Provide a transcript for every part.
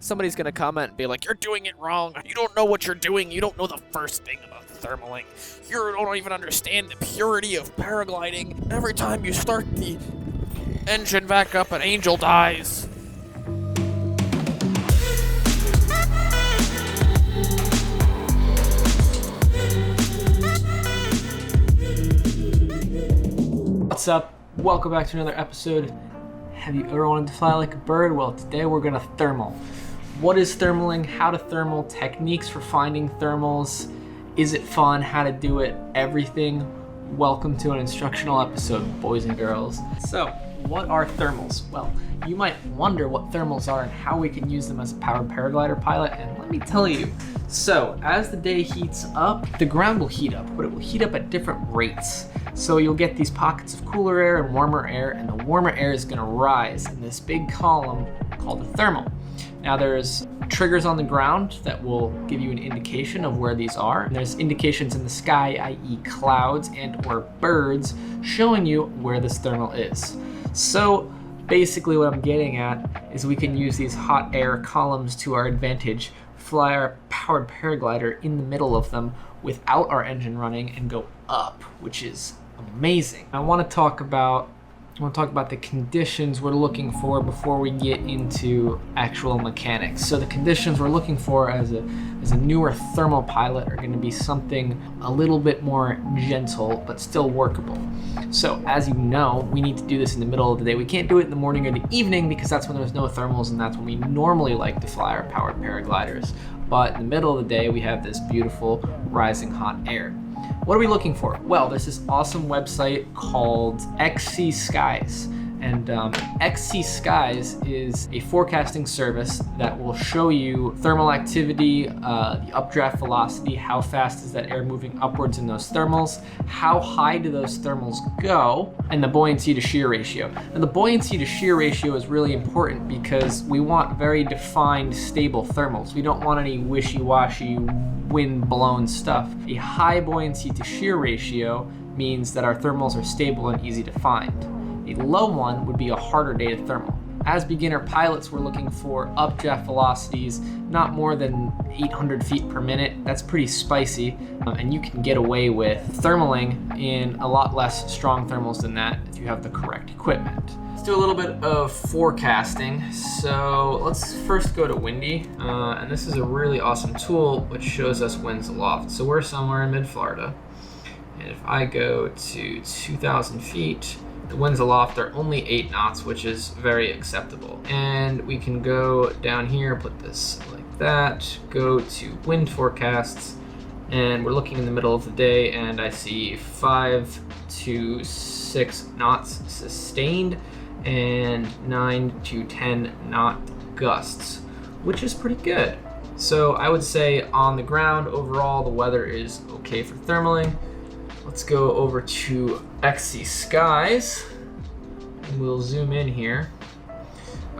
somebody's gonna comment and be like, you're doing it wrong. You don't know what you're doing. You don't know the first thing about thermaling. You don't even understand the purity of paragliding. Every time you start the engine back up, an angel dies. What's up? Welcome back to another episode. Have you ever wanted to fly like a bird? Well, today we're gonna thermal. What is thermaling? How to thermal? Techniques for finding thermals. Is it fun? How to do it? Everything. Welcome to an instructional episode, boys and girls. So, what are thermals? Well, you might wonder what thermals are and how we can use them as a powered paraglider pilot, and let me tell you. So, as the day heats up, the ground will heat up, but it will heat up at different rates. So you'll get these pockets of cooler air and warmer air, and the warmer air is gonna rise in this big column called a thermal. Now there's triggers on the ground that will give you an indication of where these are. And there's indications in the sky, i.e. clouds and or birds, showing you where this thermal is. So basically what I'm getting at is we can use these hot air columns to our advantage, fly our powered paraglider in the middle of them without our engine running and go up, which is amazing. I want to talk about the conditions we're looking for before we get into actual mechanics. So the conditions we're looking for as a newer thermal pilot are going to be something a little bit more gentle but still workable. So as you know, we need to do this in the middle of the day. We can't do it in the morning or the evening because that's when there's no thermals and that's when we normally like to fly our powered paragliders. But in the middle of the day, we have this beautiful rising hot air. What are we looking for? Well, there's this awesome website called XC Skies. And XC Skies is a forecasting service that will show you thermal activity, the updraft velocity, how fast is that air moving upwards in those thermals, how high do those thermals go, and the buoyancy to shear ratio. And the buoyancy to shear ratio is really important because we want very defined, stable thermals. We don't want any wishy-washy, wind-blown stuff. A high buoyancy to shear ratio means that our thermals are stable and easy to find. A low one would be a harder day to thermal. As beginner pilots, we're looking for updraft velocities not more than 800 feet per minute. That's pretty spicy, and you can get away with thermaling in a lot less strong thermals than that if you have the correct equipment. Let's do a little bit of forecasting. So let's first go to windy, and this is a really awesome tool which shows us winds aloft. So we're somewhere in mid-Florida, and if I go to 2,000 feet, the winds aloft are only 8 knots, which is very acceptable. And we can go down here, put this like that, go to wind forecasts, and we're looking in the middle of the day, and I see 5 to 6 knots sustained and 9 to 10 knot gusts, which is pretty good. So I would say on the ground, overall, the weather is okay for thermaling. Let's go over to XC Skies, and we'll zoom in here.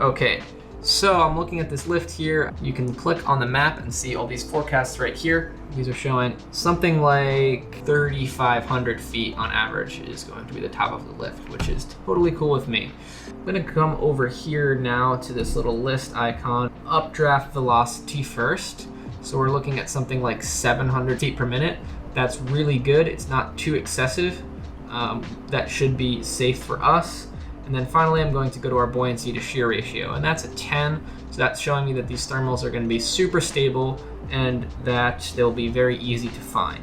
Okay, so I'm looking at this lift here. You can click on the map and see all these forecasts right here. These are showing something like 3,500 feet on average is going to be the top of the lift, which is totally cool with me. I'm gonna come over here now to this little list icon, updraft velocity first. So we're looking at something like 700 feet per minute. That's really good. It's not too excessive. That should be safe for us. And then finally, I'm going to go to our buoyancy to shear ratio, and that's a 10. So that's showing me that these thermals are going to be super stable and that they'll be very easy to find.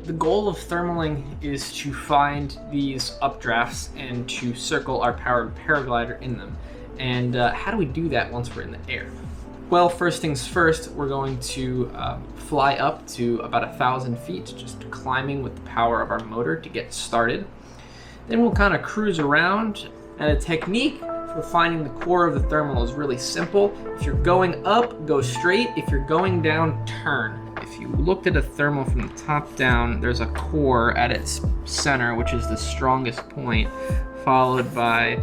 The goal of thermaling is to find these updrafts and to circle our powered paraglider in them. And how do we do that once we're in the air? Well, first things first, we're going to fly up to about 1,000 feet, just climbing with the power of our motor to get started. Then we'll kind of cruise around, and the technique for finding the core of the thermal is really simple. If you're going up, go straight. If you're going down, turn. If you looked at a thermal from the top down, there's a core at its center, which is the strongest point, followed by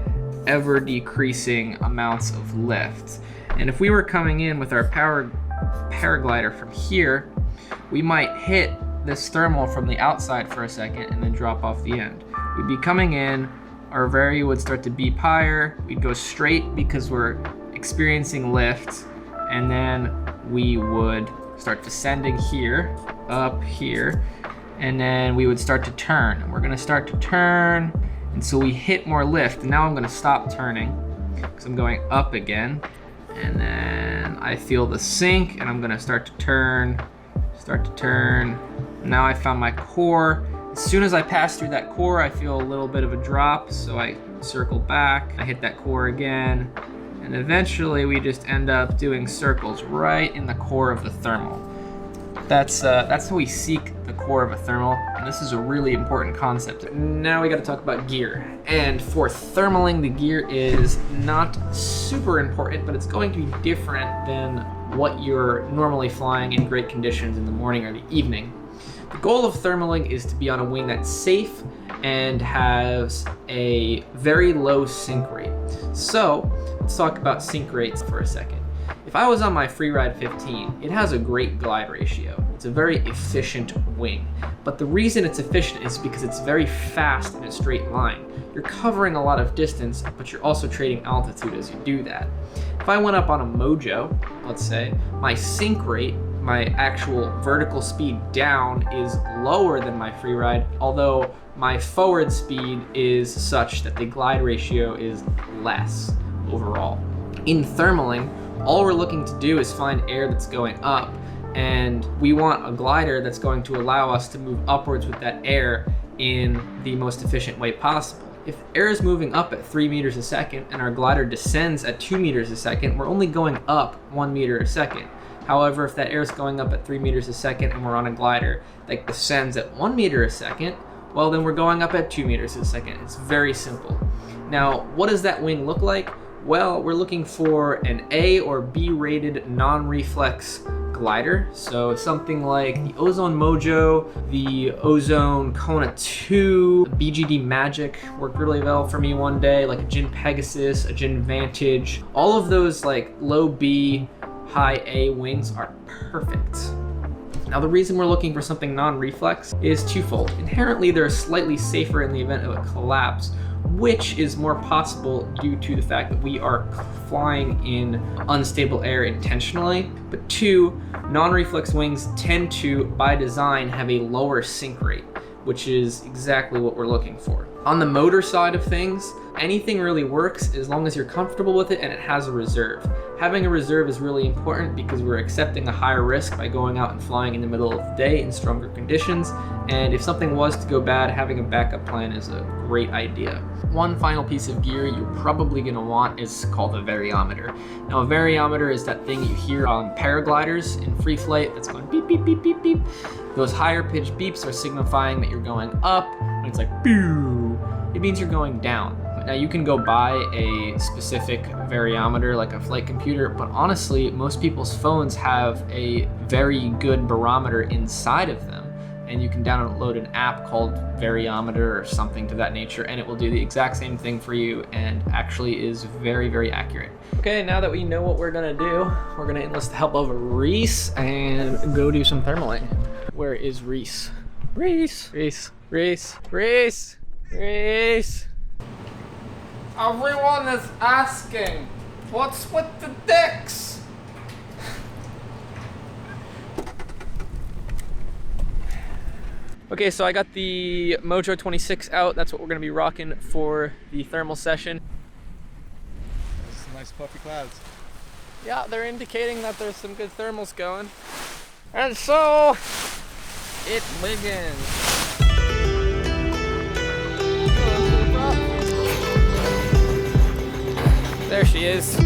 ever decreasing amounts of lift. And if we were coming in with our powered paraglider from here, we might hit this thermal from the outside for a second and then drop off the end. We'd be coming in, our vari would start to beep higher, we'd go straight because we're experiencing lift, and then we would start descending here, up here, and then we would start to turn. And we're gonna start to turn until we hit more lift. And now I'm gonna stop turning because I'm going up again. And then I feel the sink and I'm gonna start to turn. Now I found my core. As soon as I pass through that core, I feel a little bit of a drop, so I circle back, I hit that core again, and eventually we just end up doing circles right in the core of the thermal. That's how we seek the core of a thermal, and this is a really important concept. Now we gotta talk about gear. And for thermaling, the gear is not super important, but it's going to be different than what you're normally flying in great conditions in the morning or the evening. The goal of thermaling is to be on a wing that's safe and has a very low sink rate. So let's talk about sink rates for a second. If I was on my Freeride 15, it has a great glide ratio. It's a very efficient wing. But the reason it's efficient is because it's very fast in a straight line. You're covering a lot of distance, but you're also trading altitude as you do that. If I went up on a Mojo, let's say, my sink rate, my actual vertical speed down is lower than my Freeride, although my forward speed is such that the glide ratio is less overall. In thermaling, all we're looking to do is find air that's going up, and we want a glider that's going to allow us to move upwards with that air in the most efficient way possible. If air is moving up at 3 meters a second and our glider descends at 2 meters a second, we're only going up 1 meter a second. However, if that air is going up at 3 meters a second and we're on a glider that descends at 1 meter a second, well, then we're going up at 2 meters a second. It's very simple. Now, what does that wing look like? Well, we're looking for an A or B rated non-reflex glider. So something like the Ozone Mojo, the Ozone Kona 2, the BGD Magic worked really well for me one day, like a Jin Pegasus, a Jin Vantage. All of those like low B, high A wings are perfect. Now the reason we're looking for something non-reflex is twofold. Inherently, they're slightly safer in the event of a collapse, which is more possible due to the fact that we are flying in unstable air intentionally. But two, non-reflex wings tend to, by design, have a lower sink rate, which is exactly what we're looking for. On the motor side of things, anything really works as long as you're comfortable with it and it has a reserve. Having a reserve is really important because we're accepting a higher risk by going out and flying in the middle of the day in stronger conditions. And if something was to go bad, having a backup plan is a great idea. One final piece of gear you're probably gonna want is called a variometer. Now a variometer is that thing you hear on paragliders in free flight that's going beep, beep, beep, beep, beep. Those higher pitched beeps are signifying that you're going up, and it's like, boo. It means you're going down. Now you can go buy a specific variometer like a flight computer, but honestly, most people's phones have a very good barometer inside of them. And you can download an app called Variometer or something to that nature, and it will do the exact same thing for you and actually is very, very accurate. Okay, now that we know what we're gonna do, we're gonna enlist the help of Reese and go do some thermaling. Where is Reese? Reese, Reese, Reese, Reese, Reese. Everyone is asking, what's with the dicks? Okay, so I got the Mojo 26 out. That's what we're gonna be rocking for the thermal session. There's some nice puffy clouds. Yeah, they're indicating that there's some good thermals going. And so, it begins. There she is.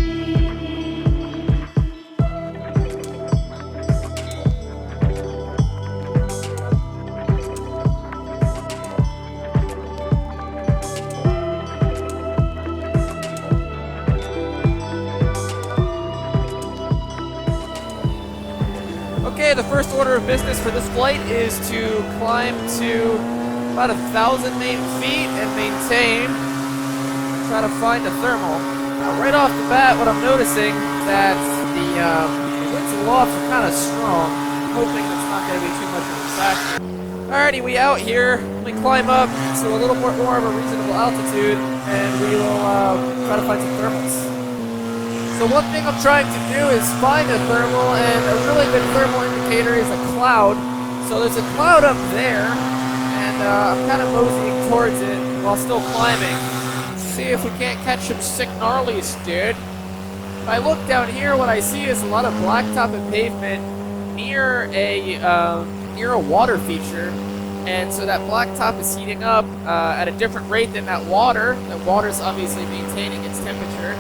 Okay, the first order of business for this flight is to climb to about 1,000 feet and maintain, try to find a thermal. Now, right off the bat, what I'm noticing is that the winds aloft are kind of strong. I'm hoping that's not going to be too much of a factor. Alrighty, we out here. We climb up to a little more of a reasonable altitude, and we will try to find some thermals. So one thing I'm trying to do is find a thermal, and a really good thermal indicator is a cloud. So there's a cloud up there, and I'm kind of moseying towards it while still climbing. See if we can't catch some sick gnarlies, dude. If I look down here, what I see is a lot of blacktop and pavement near a water feature. And so that blacktop is heating up at a different rate than that water. The water's obviously maintaining its temperature,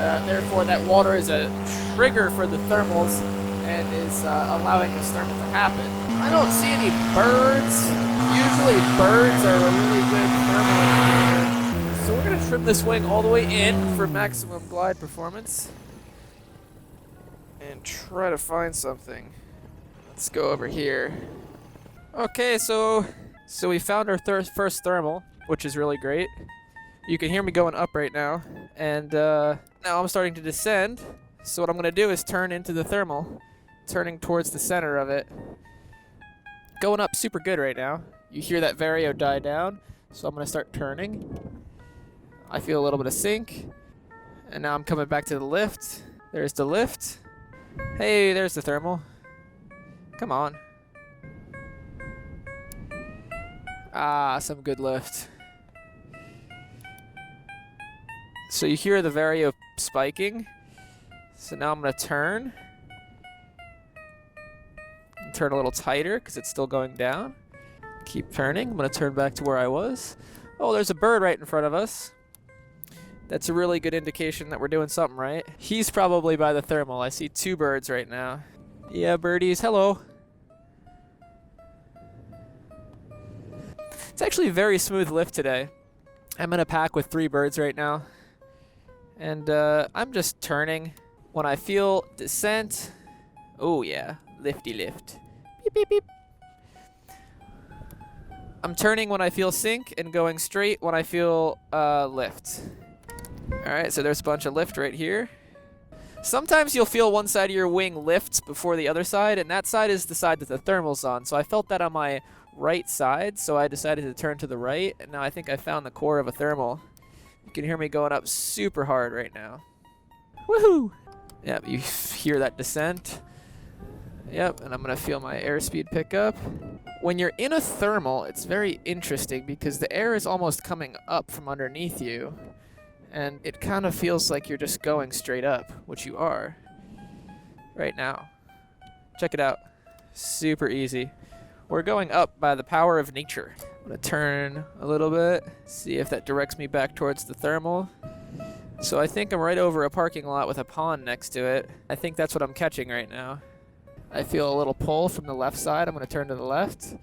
and therefore that water is a trigger for the thermals and is allowing this thermal to happen. I don't see any birds. Usually birds are a really good thermal indicator. So we're going to trim this wing all the way in for maximum glide performance. And try to find something. Let's go over here. Okay, so we found our first thermal, which is really great. You can hear me going up right now, and now I'm starting to descend. So what I'm going to do is turn into the thermal, turning towards the center of it. Going up super good right now. You hear that vario die down, so I'm going to start turning. I feel a little bit of sink, and now I'm coming back to the lift. There's the lift. Hey, there's the thermal. Come on. Ah, some good lift. So you hear the vario spiking. So now I'm going to turn. Turn a little tighter because it's still going down. Keep turning. I'm going to turn back to where I was. Oh, there's a bird right in front of us. That's a really good indication that we're doing something right. He's probably by the thermal. I see two birds right now. Yeah, birdies. Hello. It's actually a very smooth lift today. I'm in a pack with 3 birds right now. And I'm just turning when I feel descent. Oh yeah, lifty lift. Beep, beep, beep. I'm turning when I feel sink and going straight when I feel lift. Alright, so there's a bunch of lift right here. Sometimes you'll feel one side of your wing lift before the other side, and that side is the side that the thermal's on. So I felt that on my right side, so I decided to turn to the right, and now I think I found the core of a thermal. You can hear me going up super hard right now. Woohoo! Yep, you hear that descent. Yep, and I'm gonna feel my airspeed pick up. When you're in a thermal, it's very interesting because the air is almost coming up from underneath you, and it kind of feels like you're just going straight up, which you are right now. Check it out. Super easy. We're going up by the power of nature. I'm gonna turn a little bit, see if that directs me back towards the thermal. So I think I'm right over a parking lot with a pond next to it. I think that's what I'm catching right now. I feel a little pull from the left side. I'm gonna turn to the left.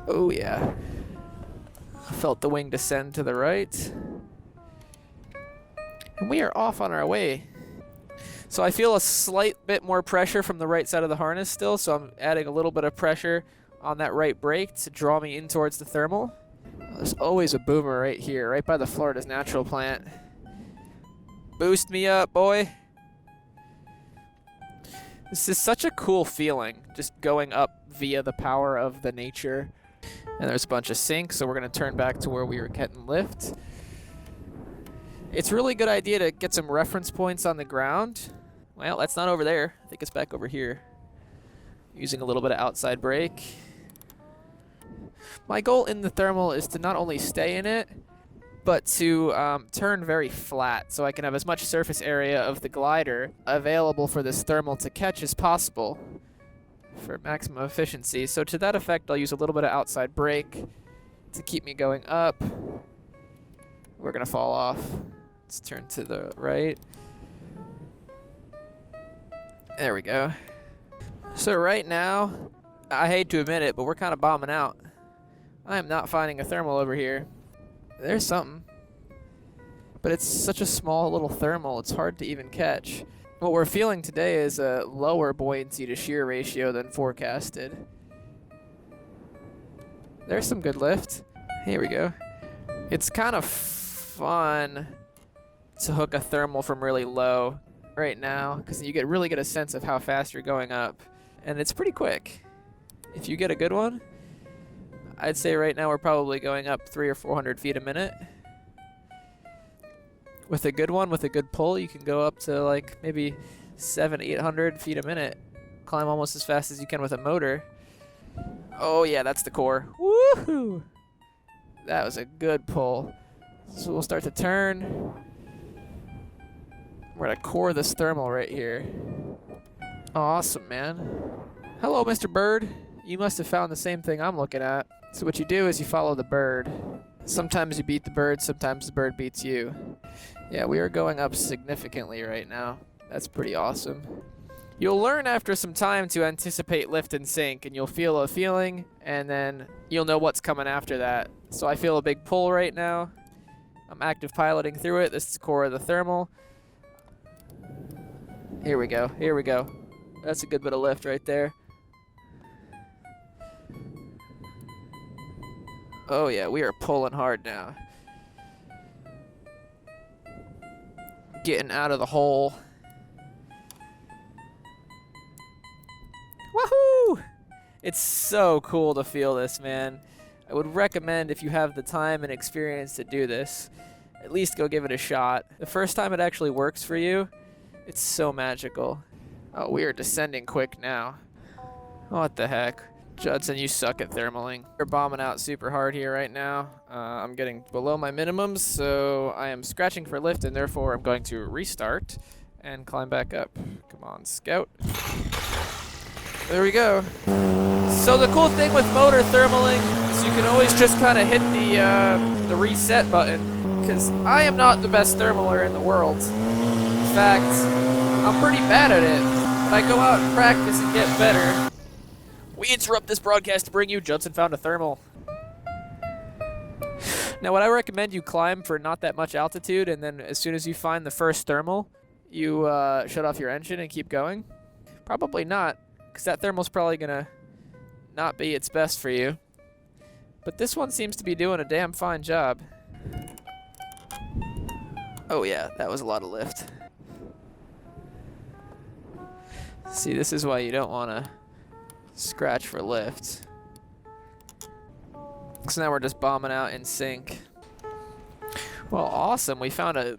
Oh yeah. I felt the wing descend to the right. And we are off on our way. So I feel a slight bit more pressure from the right side of the harness still, so I'm adding a little bit of pressure on that right brake to draw me in towards the thermal. There's always a boomer right here, right by the Florida's natural plant. Boost me up, boy. This is such a cool feeling, just going up via the power of the nature. And there's a bunch of sinks, so we're going to turn back to where we were getting lift. It's a really good idea to get some reference points on the ground. Well, that's not over there. I think it's back over here. Using a little bit of outside brake. My goal in the thermal is to not only stay in it, but to turn very flat so I can have as much surface area of the glider available for this thermal to catch as possible for maximum efficiency. So to that effect, I'll use a little bit of outside brake to keep me going up. We're going to fall off. Let's turn to the right. There we go. So right now, I hate to admit it, but we're kind of bombing out. I am not finding a thermal over here. There's something. But it's such a small little thermal, it's hard to even catch. What we're feeling today is a lower buoyancy to shear ratio than forecasted. There's some good lift. Here we go. It's kind of fun to hook a thermal from really low right now, because you really get a sense of how fast you're going up. And it's pretty quick. If you get a good one, I'd say right now we're probably going up 300 or 400 feet a minute. With a good one, with a good pull, you can go up to like maybe 700-800 feet a minute. Climb almost as fast as you can with a motor. Oh yeah, that's the core. Woohoo! That was a good pull. So we'll start to turn. We're gonna core this thermal right here. Awesome, man. Hello, Mr. Bird. You must have found the same thing I'm looking at. So what you do is you follow the bird. Sometimes you beat the bird, sometimes the bird beats you. Yeah, we are going up significantly right now. That's pretty awesome. You'll learn after some time to anticipate lift and sink, and you'll feel a feeling, and then you'll know what's coming after that. So I feel a big pull right now. I'm active piloting through it. This is the core of the thermal. Here we go. Here we go. That's a good bit of lift right there. Oh yeah, we are pulling hard now. Getting out of the hole. Woohoo! It's so cool to feel this, man. I would recommend, if you have the time and experience to do this, at least go give it a shot. The first time it actually works for you, it's so magical. Oh, we are descending quick now. What the heck? Judson, you suck at thermaling. We're bombing out super hard here right now. I'm getting below my minimums, so I am scratching for lift, and therefore I'm going to restart and climb back up. Come on, Scout. There we go. So the cool thing with motor thermaling is you can always just kind of hit the reset button, because I am not the best thermaler in the world. In fact, I'm pretty bad at it, but I go out and practice and get better. We interrupt this broadcast to bring you Judson found a thermal. Now what I recommend, you climb for not that much altitude, and then as soon as you find the first thermal, you shut off your engine and keep going. Probably not, because that thermal's probably gonna not be its best for you. But this one seems to be doing a damn fine job. Oh yeah, that was a lot of lift. See, this is why you don't want to scratch for lift. So now we're just bombing out in sync. Well, awesome. We found a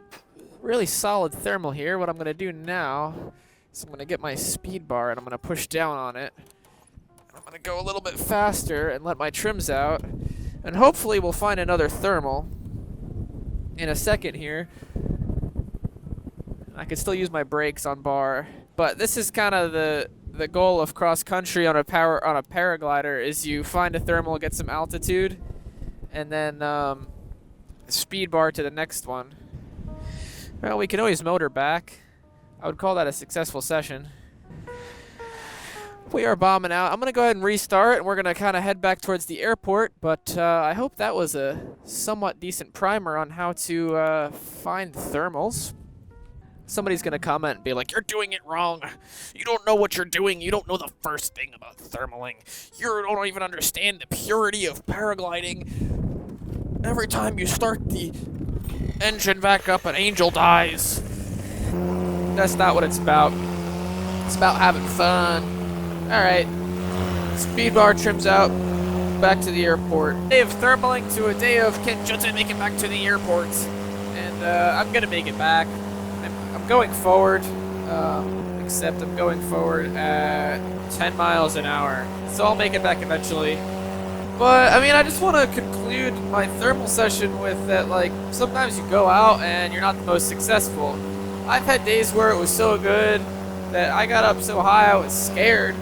really solid thermal here. What I'm going to do now is I'm going to get my speed bar and I'm going to push down on it. I'm going to go a little bit faster and let my trims out. And hopefully we'll find another thermal in a second here. I can still use my brakes on bar. But this is kind of the goal of cross country on a paraglider, is you find a thermal, get some altitude, and then speed bar to the next one. Well, we can always motor back. I would call that a successful session. We are bombing out. I'm gonna go ahead and restart, and we're gonna kind of head back towards the airport. But I hope that was a somewhat decent primer on how to find thermals. Somebody's going to comment and be like, "You're doing it wrong. You don't know what you're doing. You don't know the first thing about thermaling. You don't even understand the purity of paragliding. Every time you start the engine back up, an angel dies." That's not what it's about. It's about having fun. Alright. Speed bar trims out. Back to the airport. Day of thermaling to a day of Ken Judson making back to the airport. And I'm going to make it back. I'm going forward, except I'm going forward at 10 miles an hour. So I'll make it back eventually. But, I mean, I just want to conclude my thermal session with that, like, sometimes you go out and you're not the most successful. I've had days where it was so good that I got up so high I was scared.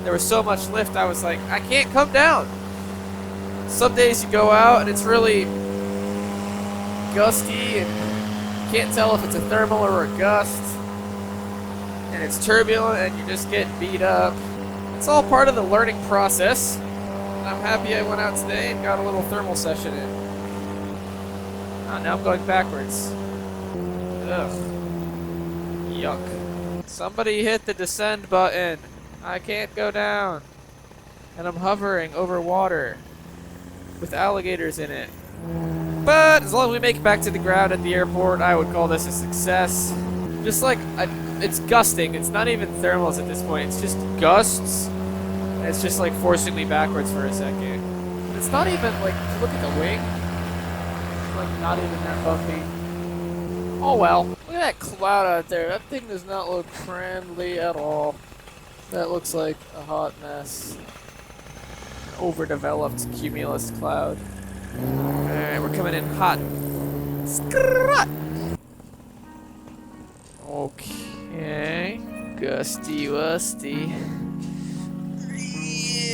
There was so much lift, I was like, I can't come down. Some days you go out and it's really gusty and can't tell if it's a thermal or a gust, and it's turbulent and you're just getting beat up. It's all part of the learning process. I'm happy I went out today and got a little thermal session in. Oh, now I'm going backwards. Ugh. Yuck. Somebody hit the descend button. I can't go down. And I'm hovering over water with alligators in it. But as long as we make it back to the ground at the airport, I would call this a success. Just like, it's gusting. It's not even thermals at this point. It's just gusts. And it's just like forcing me backwards for a second. It's not even like, look at the wing. It's like not even that bumpy. Oh well. Look at that cloud out there. That thing does not look friendly at all. That looks like a hot mess. Overdeveloped cumulus cloud. Alright, we're coming in hot. Okay. Gusty wusty.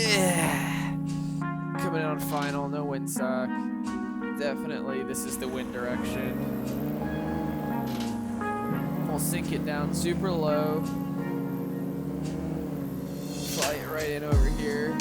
Yeah. Coming in on final, no windsock. Definitely this is the wind direction. We'll sink it down super low. Fly it right in over here.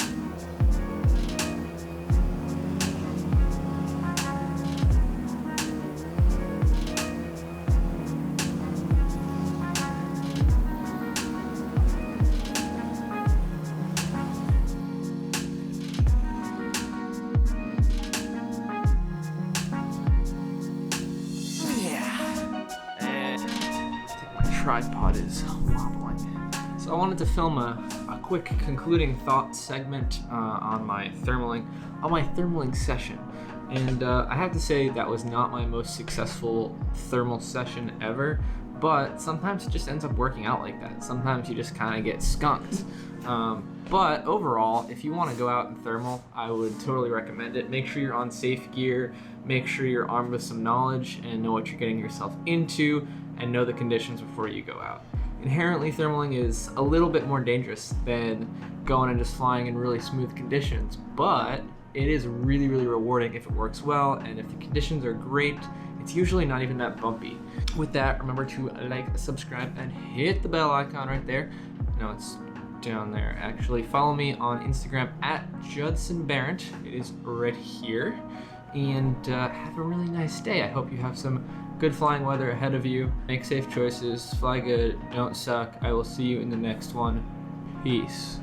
Tripod is wobbling. So I wanted to film a quick concluding thought segment on my thermaling session. And I have to say that was not my most successful thermal session ever, but sometimes it just ends up working out like that. Sometimes you just kind of get skunked. But overall, if you want to go out and thermal, I would totally recommend it. Make sure you're on safe gear, make sure you're armed with some knowledge and know what you're getting yourself into, and know the conditions before you go out. Inherently, thermaling is a little bit more dangerous than going and just flying in really smooth conditions, but it is really, really rewarding if it works well, and if the conditions are great, it's usually not even that bumpy. With that, remember to like, subscribe, and hit the bell icon right there. No, it's down there. Actually, follow me on Instagram at Judson Barrett. It is right here. And have a really nice day. I hope you have some good flying weather ahead of you. Make safe choices, fly good, don't suck. I will see you in the next one. Peace.